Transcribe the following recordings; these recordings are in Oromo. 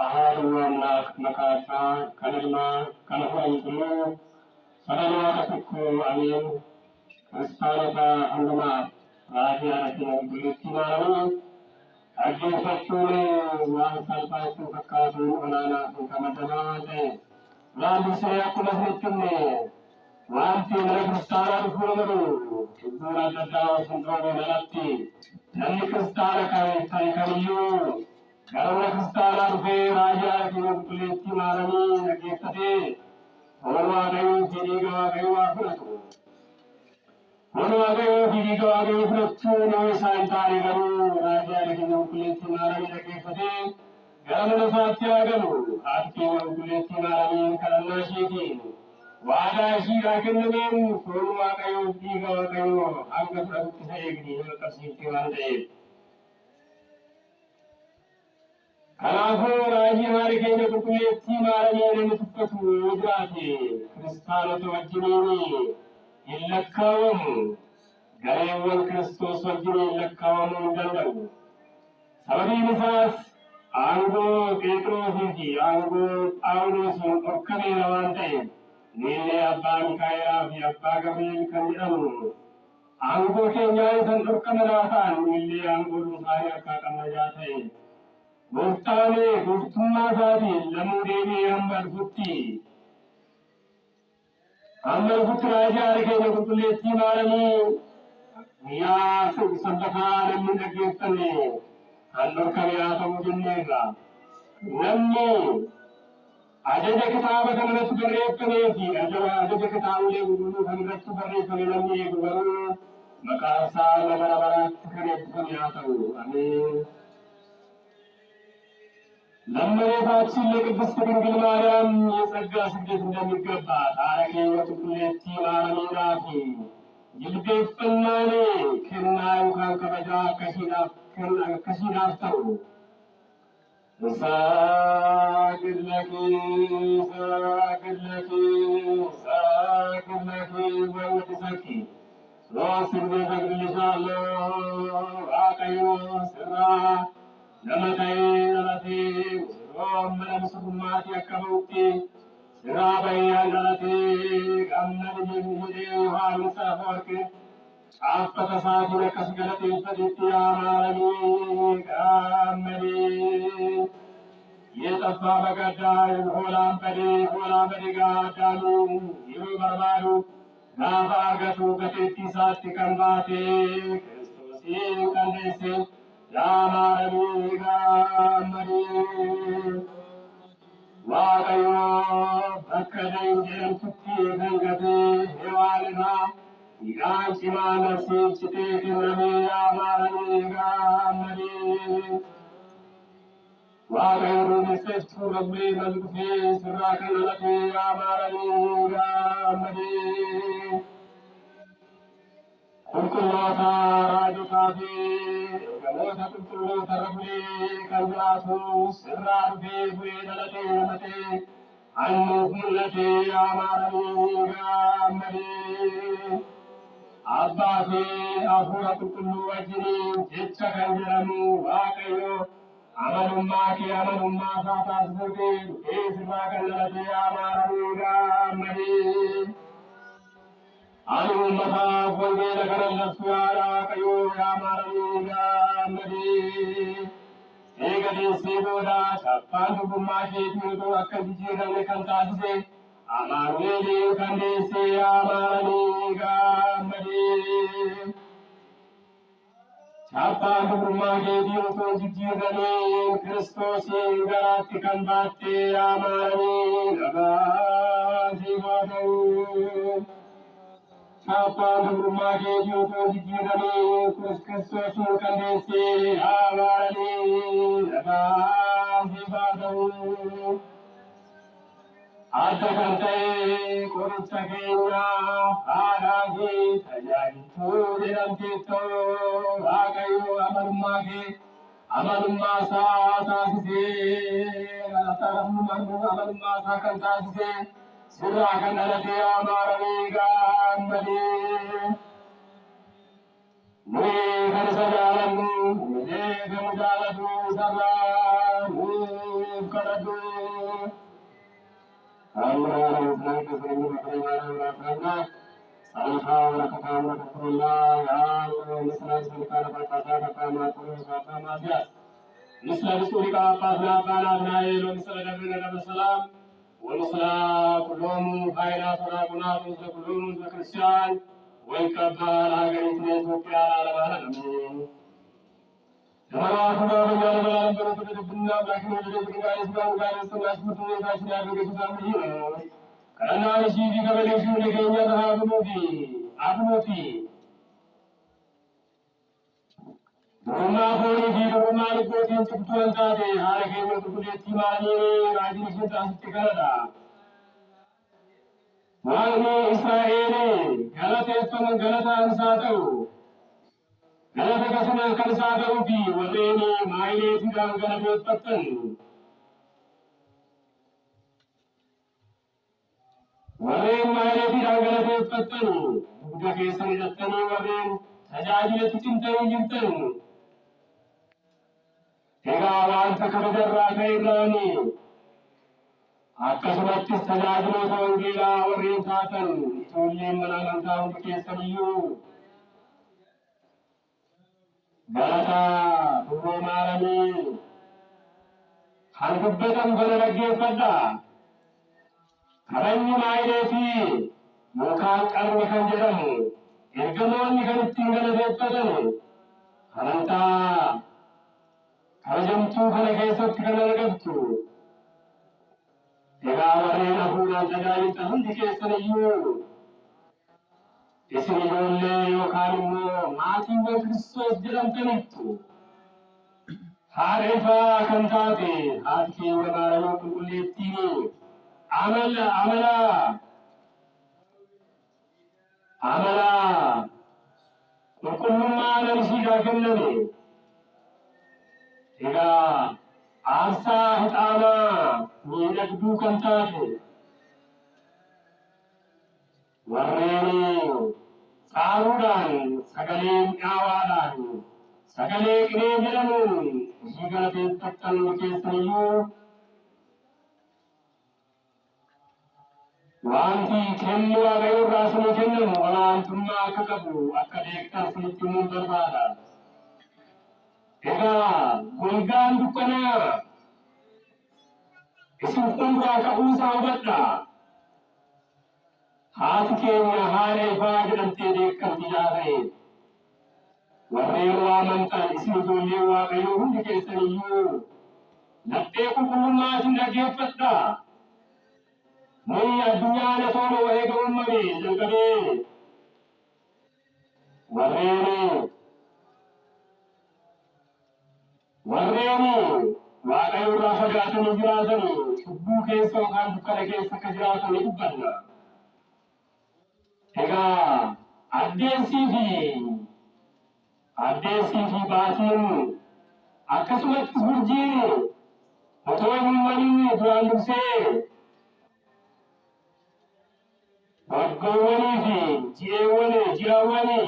Ahaduwamnak makasa kanilma kanahurantulu sarana kasukku amin kristanata andama rahyaratina bulitimani ajifachune wan salpaitu kakkasu onana kamadamate randusaya kulahritunne wanti mana kristana dufuramaru iddura daddawa sundrobe nalatti namni kristana kai kamiyu Garana kristana rufe raja ki kuleti marani nagefate Honwa gayu firiga gayu afratu Honwa gayu firiga gayu afratu no santari garu raja ki kuleti marani nagefate Garana satya garu aati kuleti marani karana shiki Wada shira kennemen honwa gayu firiga gayu anga prabhu sayegni no kasiti wande Kanaafuu raajii maali keenya qulqulleettii maalamee namni tuffatu yoo jiraate kiristaanota wajjiniin hin lakkaawamu gareewwan Kiristoos wajjin hin lakkaawamuu hin danda'u. Sababiin isaas aangoo Phexrosii fi aangoo Phaawulosiin dhorkameera waan ta'eef nillee abbaa Mikaa'elaa fi abbaa Gabriel kan jedhamu aangoo keenyaa isan dhorkama laafaan nillee aangoo dhuunfaa akka qabnajaa ta'e. Murtaane gurtummaa isaatiin lamuu deebi'ee hamba dhufutti raajaa keenya qulqulleettii maalamii guyyaa sanbataa namni dhaggeeffanne kan dhorkame haa ta'uu jenneerra. Namni ajaja kitaaba kan irratti barreeffamee fi ajaja kitaabolee qulqulluu kan irratti barreeffame namni eegu garuu maqaan isaa bara baraatti kan eebbifame haa ta'u. Ameen. ለእመቤታችን ለቅድስት ድንግል ማርያም የጸጋ ስግደት እንደሚገባ ታረኬ ወጥቁሌቲ ማርያም ናፊ ይልቤፈናኔ ከናዩ ካንከበጃ ከሲናፍተው ሳግለኪ ወወድሰኪ ሶስት ጊዜ ሰግድልሻለሁ አቀዮ ስራ Namatai nalati rom manamsumati akkabutti sirabayya nalati gamnani jimhide yohanisa forke affata saatira kasgalati faditti amarani gammani yetaffa bagadda holam badi gaadanu yiru barbadu gaafa argatu gateetti saatti kan baate Kiristoosiin qandeesse Yamaramiga Mari Wagayo Bakadain Jem Tutti Gangate Hevalina Igan Simana Sipsite Kinami Yamaramiga Mari Wagayo Rumisestu Rabbi Nalkufi Surakanalati Yamaramiga Mari Kulkulota Rajukafi Gamoota qulqulloota rabbii kan jiraatu sirraa dhufee bu'ee dhalatee namatee annuuf mul'atee amaaramii gaammadee abbaa fi hafuura qulqulluu wajjiniin jecha kan jedhamu Waaqayyo amanummaa kee amanummaa isaa taasisuutii dhufee sirraa kan dhalatee amaaramii gaammadee Ani ummataaf wangeela kana labsu yaada Waaqayyoo yaamaramii gaammadee eega deessee booda shaffaan dubbummaa keetii otoo akka jijjiiramne kan taasise amaanu'eeliin kan deessee yaamaramii gaammadee shaffaan dubbummaa keetii otoo jijjiirameen Kiristoosiin garaatti kan baattee yaamaramii gabaasii haa ta'u. Sapaan dubrummaa keetii otoo jijjiiramee Kiristoosiin kan deessee amaranii gabaasii haa ta'u. Adda kan ta'e qoricha keenyaaf haadhaa fi tajaajiltuu jedhamteettoo Waaqayyo amanummaa isaa taasisee amanummaa isaa kan taasisee sirraa kan dhalatee amaaramii gaammadee nuyi kan isa jaalannu nuyi kan jaalatu sarraa nuyi kadhadhu. Amraan Islam kesenangan beribadah beragama. Salihah rakatan rakatullah yang Islam sekarang berkata kata sama masyarakat. Islam surika pasna kana nae lo Islam nabi salam. Walislam kulum kaina pura kuna kulum Kristian. Waikabal agar itu piara ala amin. Jemaah sudah berjalan dalam perjalanan benar bagi menjadi pengajar Islam dan setelah sebetulnya saya sudah berusaha menghina. Karena isi jika berisi negerinya dah abnuti. Rumah poli di rumah itu tinjukan tadi hari ini untuk kuliah timani rajin kita sekarada. Wahai Israel, galat itu menggalatan satu. Galat kesenangan satu di wareni maile tidak galat petang. Warren maile tidak galat petang. Bukan kesan jatani warren sajaji itu cinta. Egawan sekedar rakyat ini. Akasmat sajajno sangila warren satan. Itulim menangan tahun kesan iu. Galata Puro Marani Hankubetam Ganaragir Pada Karanyu Maireti Mukan Karnikan Jeramu Irgamon Nikan Tinggal Repatan Hananta Karajam Tu Hanakesat Kanaragatu Egawarena Pura Jagayi Tahun Dikesan iu Isini bolle yokanimu maatiiwwan Kiristoos jedhamtaniittu haadha kan taate haati keenya Maariyaam qulqulleettiin amala qulqullummaa namisiidhaa kenname egaa aarsaa hixaanaa miidhagduu kan taate warreeni saaruudhaan sagalee mi'aawaadhaan sagalee qinee jedhamuun ishii galateeffattan keessaniyyuu wanti kennuu waaqayyo irraa isinii kennamu olaantummaa akka qabu akka beektan isinitti himuun barbaada. Egaa golgaan dukkanaa isin fuulduraa ka'uusaa hubadhaa. Haati keenya haadha ifaa jedhamtee beekamti ta'e warreen waamantan isin ijoollee waaqayyoo hundi keessaniyyuu laphee qulqullummaatiin dhaggeeffadhaa. Nuyi addunyaan osoo nu eega uumame jalqabee warreen waaqayyo irraa fagaatanii jiraatan cubbuu keessa yookaan dukkana keessa akka jiraatan ni dubbanna. Egaa addeessii fi baatiin akkasumas urjiin otoo hin waliin duraan dursee waggoowwanii fi ji'awwanii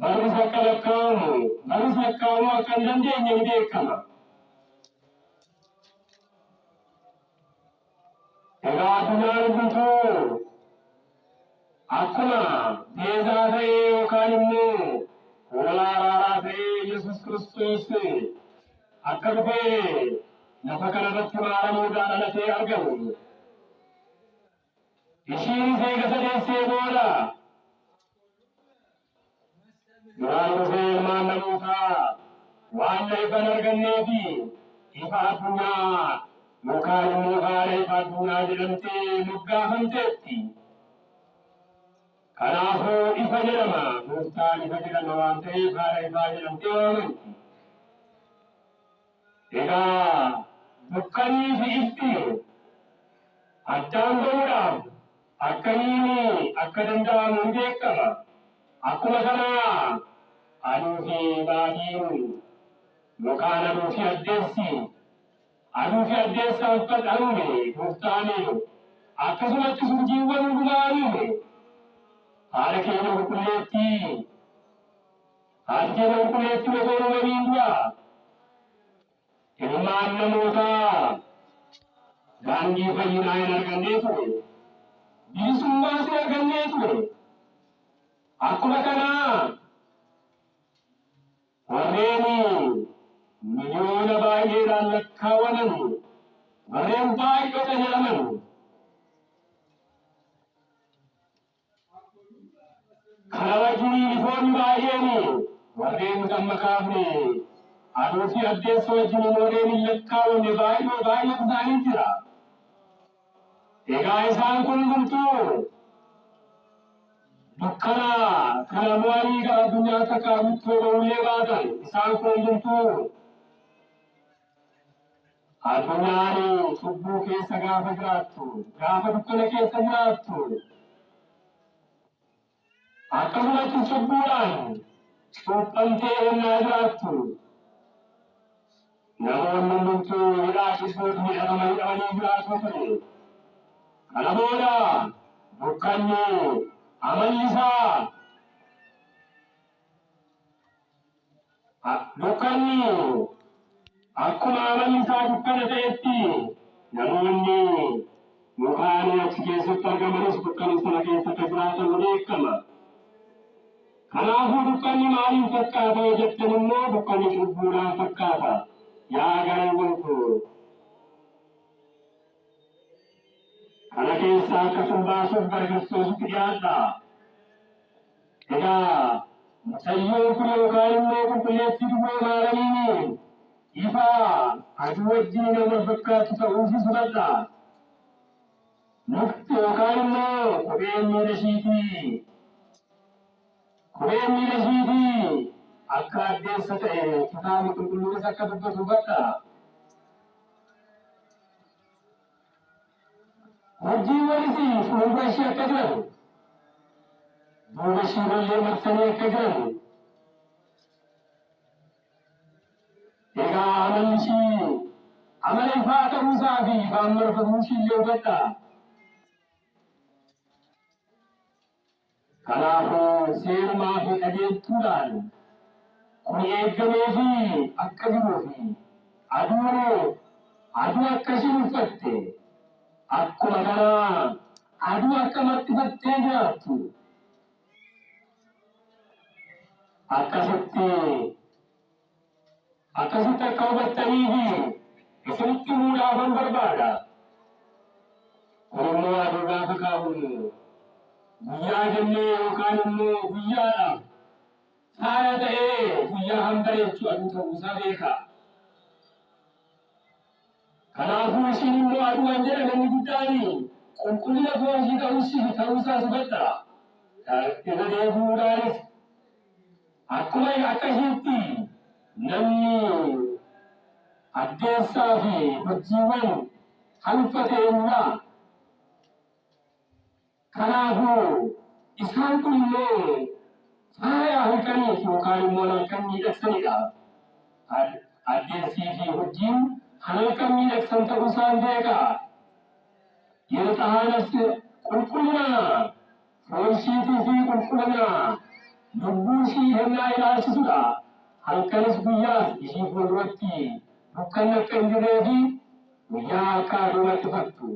barris akka lakkaa'amu akka hin dandeenye ni beekama. Egaa addunyaan guutuu akkuma beezaa ta'ee yookaan immoo hoolaa araaraa ta'ee Yesuus Kiristoos akka dhufee lafa kanarratti maaramuudhaan dhalatee argamu. Ishiin eega sadeessee booda duraan dhufee ilmaan namootaa waan ifan argannee fi ifa addunyaa yookaan immoo haala ifa addunyaa jedhamtee moggaafamteetti. Kanaafuu ifa jedhama. Gooftaan ifa jedhama waan ta'eef haala ifaa jedhamtee waamamti. Egaa dukkanii fi ifti addaan ba'uudhaaf akkamiin akka danda'amu ni beekama. Akkuma kana aduu fi baatiin yookaan aduu fi addeessa uffata uume gooftaan akkasumatti urjiiwwan hundumaa uume. Haati keenya qulqulleettii osoo uumamiin dura ilmaan namootaa daandii fayyinaa hin argannee ture. Bilisummaas hin argannee ture. Akkuma kanaa warreen miliyoona baay'eedhaan lakkaawwaman warreen baay'oota jedhaman kana wajjin ifoonni baay'een warreen gamma kaafne aduu fi addeessa wajjin warreen hin lakkaawwanne baay'eetu isaanii jira. Egaa isaan kun hundumtuu dukkana kana mo'anii gara addunyaa takkaa guutuu ba'ullee baatan isaan kun hundumtuu addunyaan cubbuu keessa gaafa jiraattu gaafa dukkana keessa jiraattu akkasumatti cubbuudhaan cuuphamtee ennaa jiraattu namoonni hundumtuu hidhaa keessatti hidhamanii jiraatu ture. Kana booda dukkanni amalli isaa akkuma amalli isaa dukkana ta'etti namoonni mukaan achi keessatti argamanis dukkana sana keessatti jiraatan ni beekama. Kanaafuu dukkanni maaliin fakkaata jettan immoo dukkanni cubbuudhaan fakkaata. Yaa garaan kun kana keessaa akkasuma baasuuf gara Kiristoositti dhiyaadha. Egaa mucayyoon kun yookaan immoo qulqulleettii dubroo Maaramiin ifa aduu wajjin nama fakkaatu ta'uufi fudhadha. Mukti yookaan immoo kopheen miila ishiitii akka addeessa ta'e kitaabni qulqulluunis akka dubbatu hubadha. Wajjin walisi fuuldura ishee akka jiran duuba ishee illee marsanii akka jiran egaa amalli ishii amala ifaa ta'uusaa fi ifaan marfamuu ishii illee hubadha. Kanaafuu seerumaa fi qajeeltuudhaan kun eeggamee fi akka jiruu fi aduu akka isheen uffatte akkuma kanaa aduu akka marxifattee jiraattu akkasitti akka hubattanii fi isinitti himuudhaafan barbaada. Kun immoo aduu gaafa kaa'uun guyyaa jennee yookaan immoo guyyaadhaaf faaya ta'ee guyyaa hanbareechu aduu ta'uusaa beeka. Kanaafuu isin immoo aduu waan jedhaman guddaan qulqullina foonii ta'uusaas hubadha. Irra deebi'uudhaanis akkuma akka isheetti namni addeessaa fi hojiiwwan halfatee irraa kanaafuu isaan kun immoo faaya halkaniif yookaan immoo halkan miidhagsanidha. Addeessii fi hojiin halkan miidhagsan ta'uusaan beeka. Yeroo ta'anis qulqullina foonshiitii fi qulqullina lubbuu ishii hennaa ilaalchisudha. Halkanis guyyaas ishii fuulduratti dukkanni akka hin jirree fi guyyaa akka aduu marxifattu.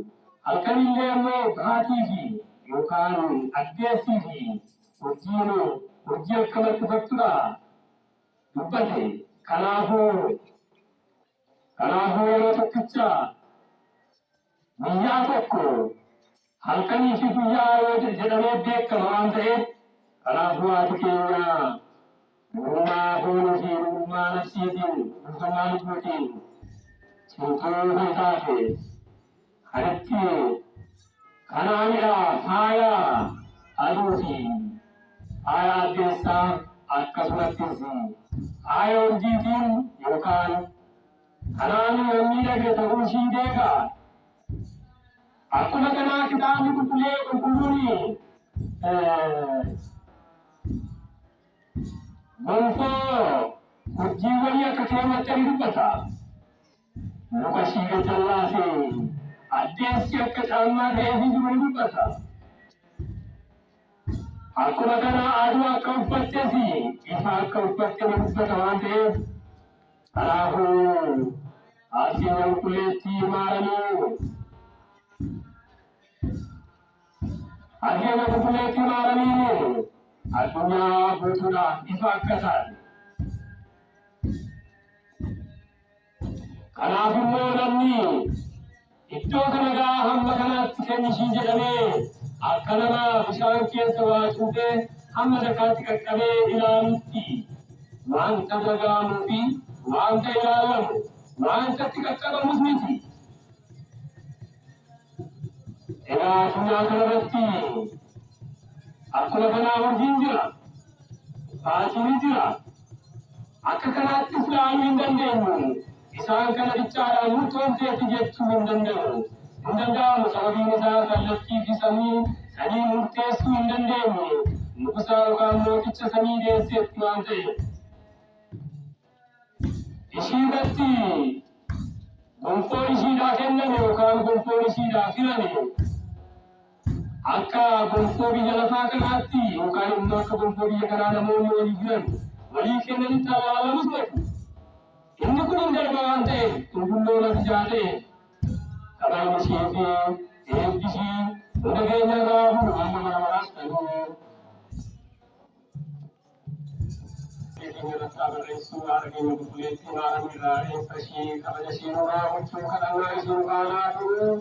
Halkanillee immoo baatii fi yookaan addeessii fi hojii akka marxifattudha dubbate. Kanaafuu yeroo tokkicha guyyaa tokko halkanii fi guyyaa yoo jedhamee beekama waan ta'eef kanaafuu haati keenya dhugummaa foonii fi dhugummaa nafsiitiin dhugummaa lubbuutiin cimtuu kan taate kanatti kanaanidha faaya aduu fi faaya addeessaa akkasumattis faaya urjiitiin yookaan kanaan miidhage ta'uu ishii beeka. Akkuma kanaa kitaabni qulqulluun gonfoo hojiiwwanii akka keewwatan dubbata. Luka ishii gajjallaasee addeessi akka caammaa ta'eefii jiru ni dubbata. Akkuma kanaa aduu akka uffattes ifa akka uffatte ni dubbata waan ta'eef kanaafuu Akhirnya kuliti marani. Akhirnya kuliti marani. Adunya butulah ifakasan. Kanaafimmoo namni iddoo kanagaa hamma kanaatti kennishii jedhamee akka nama bishaan keessa waa cuuphee hamma dakaatti qaqqabee ilaalutti wanta dhaga'amuu fi wanta ilaalamu wanta itti qaqqabamus miti. Egaa addunyaa kanarratti akkuma kanaa urjiin jira, baatiin jira. Akka kanaattis ilaaluu hin dandeenyu. Isaan kana bichaadhaan murtoomteetti jechuu hin danda'u. Hin danda'amu sababiin isaa kallattii fi sanii murteessuu hin dandeenye. Nugusaa yookaan mooticha samii deesseetti waan ta'eef. Ishii irratti gonfoon ishiidhaa kenname yookaan gonfoon ishiidhaa filame akka gonfoo biyya lafaa kanaatti yookaan immoo akka gonfoo biyya kanaa namoonni walii filan walii kennanitti alaalamus naqu. Inni kun hin darba waan ta'eef qulqulluu lafi jaatee qabaan ishee fi eebbi ishii hunda keenya irraa fuudhu amma bara baraas ta'uu. Keenya irratti barreessuu haadha keenya qulqulleettii maalan irraa eebba ishee kabaja ishee nurraa gochuu kadhannaa ishee baanaa turuu.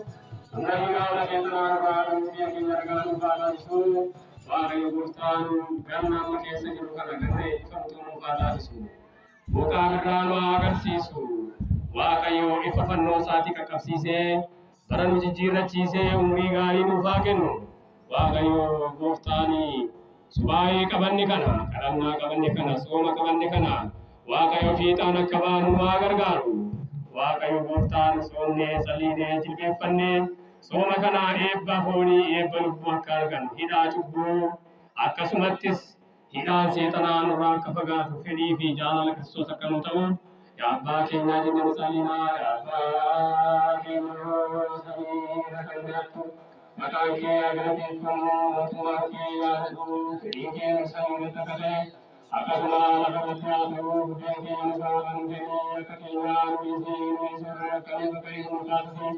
Humna hiikaa hunda keessa nama irraa biyya keenya argaa nu baalaasuu. Waaqayyo gooftaan ganna amma keessa jiru kana ganna eebbifamutu nu baalaasuu. Mukaan irraa nu agarsiisu Waaqayyo ifa fannoo isaatii qaqqabsiisee bara nu jijjiirrachiisee umurii gaarii nuuf haa kennu. Waaqayyo gooftaan subaayee qabanne kana kadhannaa qabanne kana sooma qabanne kana Waaqayyo fiixaan akka baanu nu haa gargaaru. Waaqayyo gooftaan soomnee saliinee jilbeeffannee sooma kana eebba foonii eebba lubbuu akka argannu hidhaa cubbuu akkasumattis hidhaan seexanaa nurraa akka fagaatu fedhii fi jaalala Kiristoos akka nu ta'u yaa abbaa keenyaa jennee saliinaa yaa abbaa keenyaa saliina kan jiraattu maqaan kee galateeffamu mootummaan kee yaadatu fedhiin kee samiirratti akka ta'e akkasuma lafa irratti haa ta'u buddeen keenya nu gaafa nu jennee akka keenyaa nu dhiisee nu dhiisuu akka nu bakka nu taasise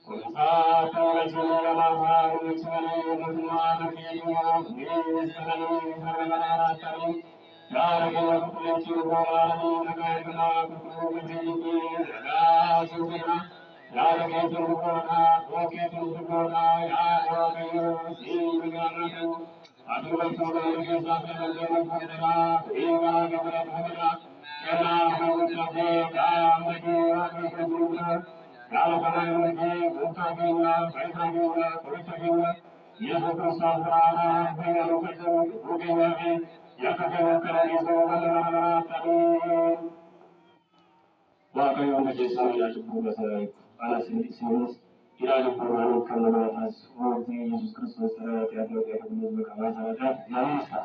kunsaa kan galchanii lamaaf haa nu ibsamanii mootummaa keenyaa miidhaganii har'a galaanaa ta'anii yaada keenya qulqulleessuu goonaalanii nagaa ergamaa qulqulluu galchanii nagaa simbira yaada keetiin dhugoodhaa dhoo keetiin dhugoodhaa yaada waaqayyoo siin gaarraa ta'u aduu galchuudhaan keessaa fayyadamee fuudhadhaa eegaa gabara fuudhadhaa kennaa hawwattee gaa'aa ammayee waaqa gurguraa yaada kanaa ammayee gooftaa keenya faayidaa keenya qoricha keenya Yesus Kristus berada dengan lukisan bukitnya ini, yang kemudian kerana itu mana tadi. Maka yang terjadi ya cukup besar. Anak sini tidak ada perubahan karena atas Yesus Kristus terhadap kita berkawan sahaja. Namaste.